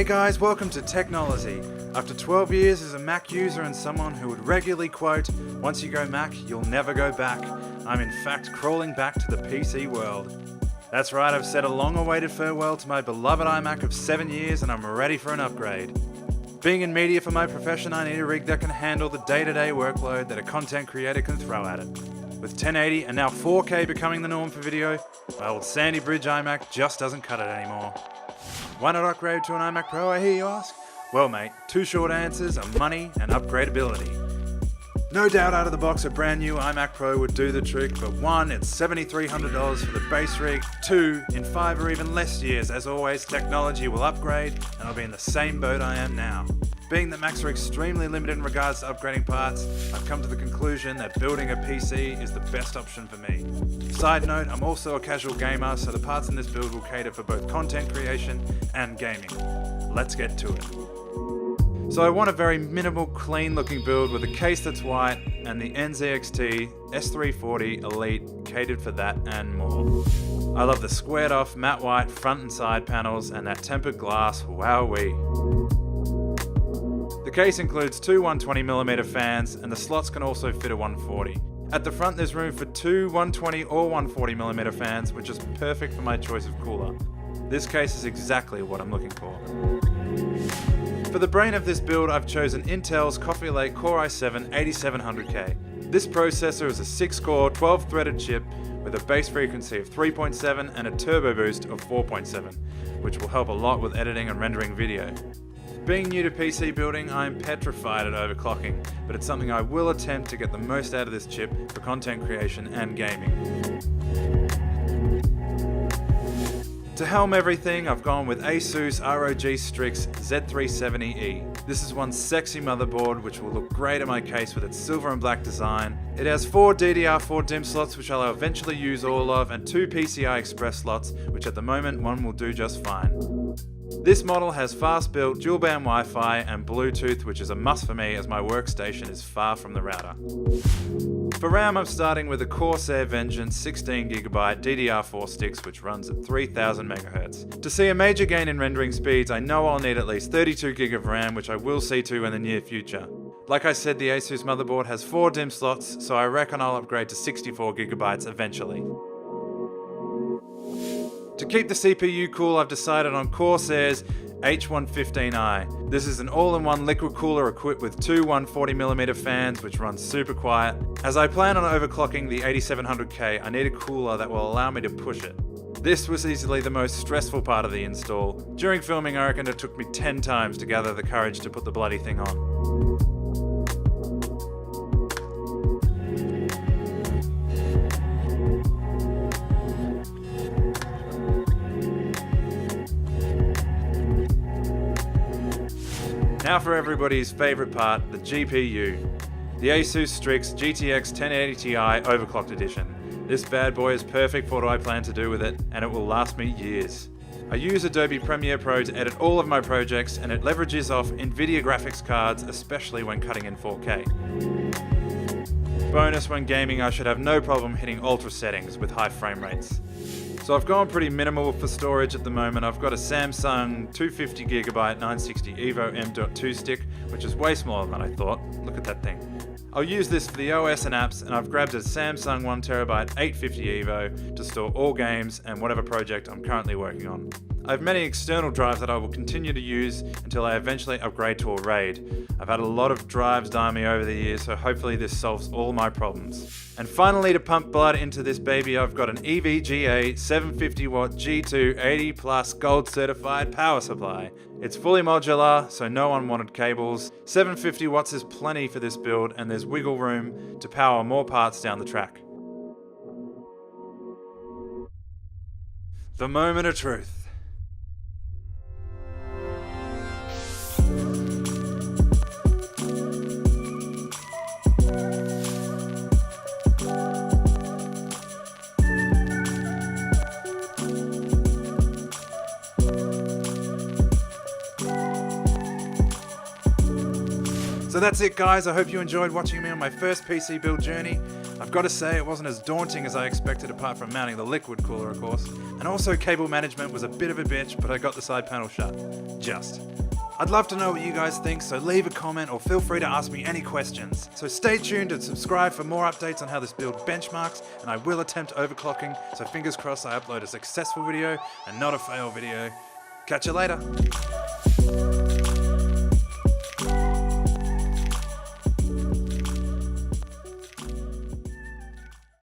Hey guys, welcome to Technology. After 12 years as a Mac user and someone who would regularly quote, "Once you go Mac, you'll never go back," I'm in fact crawling back to the PC world. That's right, I've said a long-awaited farewell to my beloved iMac of 7 years and I'm ready for an upgrade. Being in media for my profession, I need a rig that can handle the day-to-day workload that a content creator can throw at it. With 1080 and now 4K becoming the norm for video, my old Sandy Bridge iMac just doesn't cut it anymore. Why not upgrade to an iMac Pro, I hear you ask? Well mate, two short answers are money and upgradability. No doubt out of the box a brand new iMac Pro would do the trick, but one, it's $7,300 for the base rig. Two, in 5 or even less years, as always, technology will upgrade and I'll be in the same boat I am now. Being that Macs are extremely limited in regards to upgrading parts, I've come to the conclusion that building a PC is the best option for me. Side note, I'm also a casual gamer, so the parts in this build will cater for both content creation and gaming. Let's get to it. So I want a very minimal, clean looking build with a case that's white and the NZXT S340 Elite catered for that and more. I love the squared off matte white front and side panels and that tempered glass, wowee. The case includes two 120mm fans and the slots can also fit a 140. At the front there's room for two 120 or 140mm fans, which is perfect for my choice of cooler. This case is exactly what I'm looking for. For the brain of this build, I've chosen Intel's Coffee Lake Core i7-8700K. This processor is a 6-core, 12-threaded chip with a base frequency of 3.7 and a turbo boost of 4.7, which will help a lot with editing and rendering video. Being new to PC building, I'm petrified at overclocking, but it's something I will attempt to get the most out of this chip for content creation and gaming. To helm everything, I've gone with Asus ROG Strix Z370E. This is one sexy motherboard which will look great in my case with its silver and black design. It has 4 DDR4 DIMM slots which I'll eventually use all of, and 2 PCI Express slots, which at the moment one will do just fine. This model has fast-built dual-band Wi-Fi and Bluetooth, which is a must for me as my workstation is far from the router. For RAM, I'm starting with a Corsair Vengeance 16GB DDR4 sticks, which runs at 3000 MHz. To see a major gain in rendering speeds, I know I'll need at least 32GB of RAM, which I will see to in the near future. Like I said, the Asus motherboard has 4 DIMM slots, so I reckon I'll upgrade to 64GB eventually. To keep the CPU cool, I've decided on Corsair's H115i. This is an all-in-one liquid cooler equipped with two 140mm fans which run super quiet. As I plan on overclocking the 8700K, I need a cooler that will allow me to push it. This was easily the most stressful part of the install. During filming, I reckon it took me 10 times to gather the courage to put the bloody thing on. Now for everybody's favourite part, the GPU. The Asus Strix GTX 1080 Ti Overclocked Edition. This bad boy is perfect for what I plan to do with it, and it will last me years. I use Adobe Premiere Pro to edit all of my projects, and it leverages off NVIDIA graphics cards, especially when cutting in 4K. Bonus, when gaming I should have no problem hitting ultra settings with high frame rates. So I've gone pretty minimal for storage at the moment. I've got a Samsung 250GB 960 EVO M.2 stick, which is way smaller than I thought. Look at that thing. I'll use this for the OS and apps, and I've grabbed a Samsung 1TB 850 EVO to store all games and whatever project I'm currently working on. I have many external drives that I will continue to use until I eventually upgrade to a RAID. I've had a lot of drives die me over the years, so hopefully this solves all my problems. And finally, to pump blood into this baby, I've got an EVGA 750W G2 80+ gold certified power supply. It's fully modular, so no unwanted cables. 750 watts is plenty for this build, and there's wiggle room to power more parts down the track. The moment of truth. So that's it guys, I hope you enjoyed watching me on my first PC build journey. I've got to say it wasn't as daunting as I expected apart from mounting the liquid cooler of course, and also cable management was a bit of a bitch, but I got the side panel shut. Just. I'd love to know what you guys think, so leave a comment or feel free to ask me any questions. So stay tuned and subscribe for more updates on how this build benchmarks, and I will attempt overclocking, so fingers crossed I upload a successful video and not a fail video. Catch you later.